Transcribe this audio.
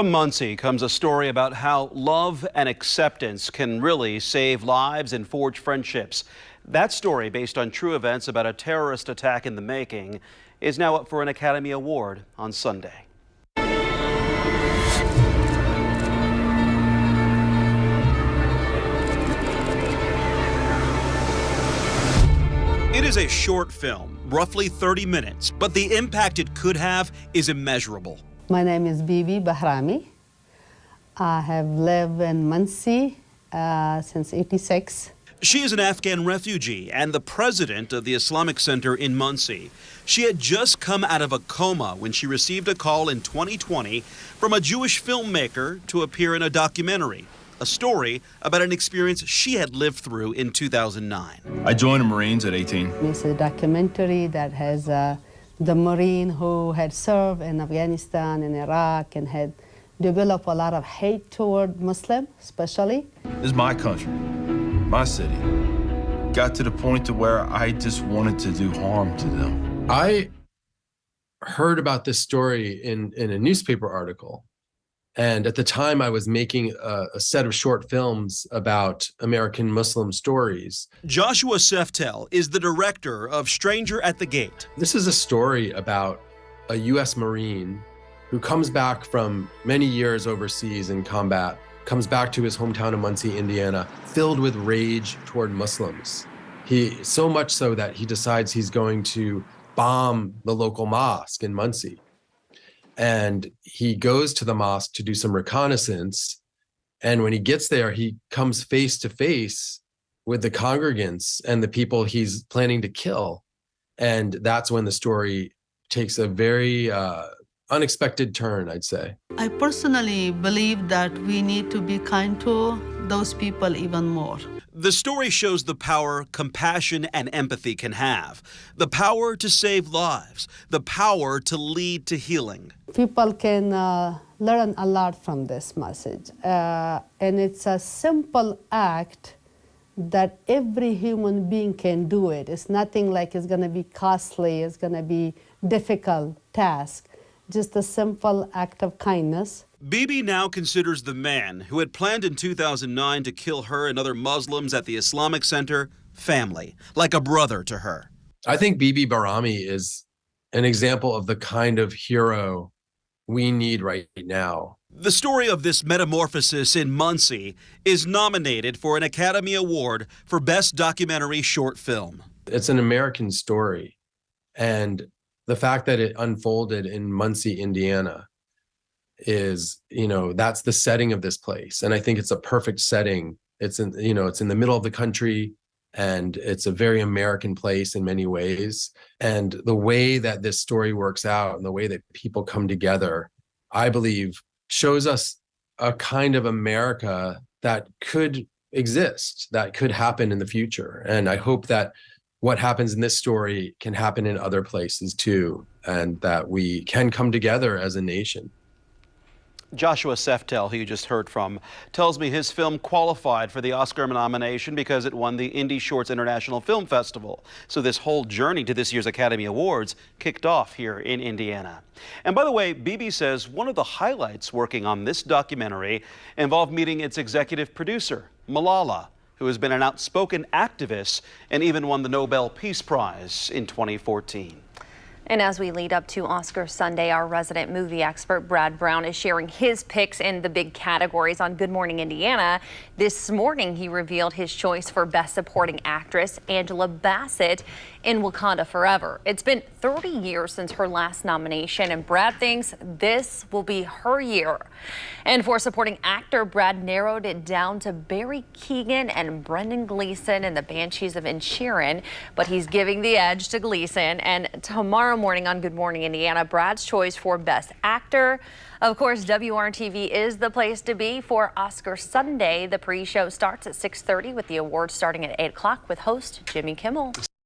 From Muncie comes a story about how love and acceptance can really save lives and forge friendships. That story, based on true events about a terrorist attack in the making, is now up for an Academy Award on Sunday. It is a short film, roughly 30 minutes, but the impact it could have is immeasurable. My name is Bibi Bahrami. I have lived in Muncie since '86. She is an Afghan refugee and the president of the Islamic Center in Muncie. She had just come out of a coma when she received a call in 2020 from a Jewish filmmaker to appear in a documentary, a story about an experience she had lived through in 2009. I joined the Marines at 18. It's a documentary that has the Marine who had served in Afghanistan and Iraq and had developed a lot of hate toward Muslims, especially. This is my country, my city. Got to the point to where I just wanted to do harm to them. I heard about this story in a newspaper article. And at the time, I was making a set of short films about American Muslim stories. Joshua Ceftell is the director of Stranger at the Gate. This is a story about a U.S. Marine who comes back from many years overseas in combat, comes back to his hometown of Muncie, Indiana, filled with rage toward Muslims. So much so that he decides he's going to bomb the local mosque in Muncie. And he goes to the mosque to do some reconnaissance. And when he gets there, he comes face to face with the congregants and the people he's planning to kill. And that's when the story takes a very unexpected turn, I'd say. I personally believe that we need to be kind to those people even more. The story shows the power compassion and empathy can have, the power to save lives, the power to lead to healing. People can learn a lot from this message. And it's a simple act that every human being can do it. It's nothing like it's going to be costly, it's going to be difficult task. Just a simple act of kindness. Bibi now considers the man who had planned in 2009 to kill her and other Muslims at the Islamic Center family, like a brother to her. I think Bibi Bahrami is an example of the kind of hero we need right now. The story of this metamorphosis in Muncie is nominated for an Academy Award for Best Documentary Short Film. It's an American story, and the fact that it unfolded in Muncie, Indiana is, that's the setting of this place. And I think it's a perfect setting. It's in the middle of the country, and it's a very American place in many ways. And the way that this story works out and the way that people come together, I believe, shows us a kind of America that could exist, that could happen in the future. And I hope that what happens in this story can happen in other places too, and that we can come together as a nation. Joshua Ceftell, who you just heard from, tells me his film qualified for the Oscar nomination because it won the Indie Shorts International Film Festival. So this whole journey to this year's Academy Awards kicked off here in Indiana. And by the way, Bibi says one of the highlights working on this documentary involved meeting its executive producer, Malala, who has been an outspoken activist and even won the Nobel Peace Prize in 2014. And as we lead up to Oscar Sunday, our resident movie expert Brad Brown is sharing his picks in the big categories on Good Morning Indiana. This morning, he revealed his choice for Best Supporting Actress, Angela Bassett, in Wakanda Forever. It's been 30 years since her last nomination, and Brad thinks this will be her year. And for Supporting Actor, Brad narrowed it down to Barry Keoghan and Brendan Gleeson in The Banshees of Inisherin, but he's giving the edge to Gleeson. And tomorrow morning on Good Morning Indiana, Brad's choice for Best Actor. Of course, WRTV is the place to be for Oscar Sunday. The pre-show starts at 6:30 with the awards starting at 8 o'clock with host Jimmy Kimmel.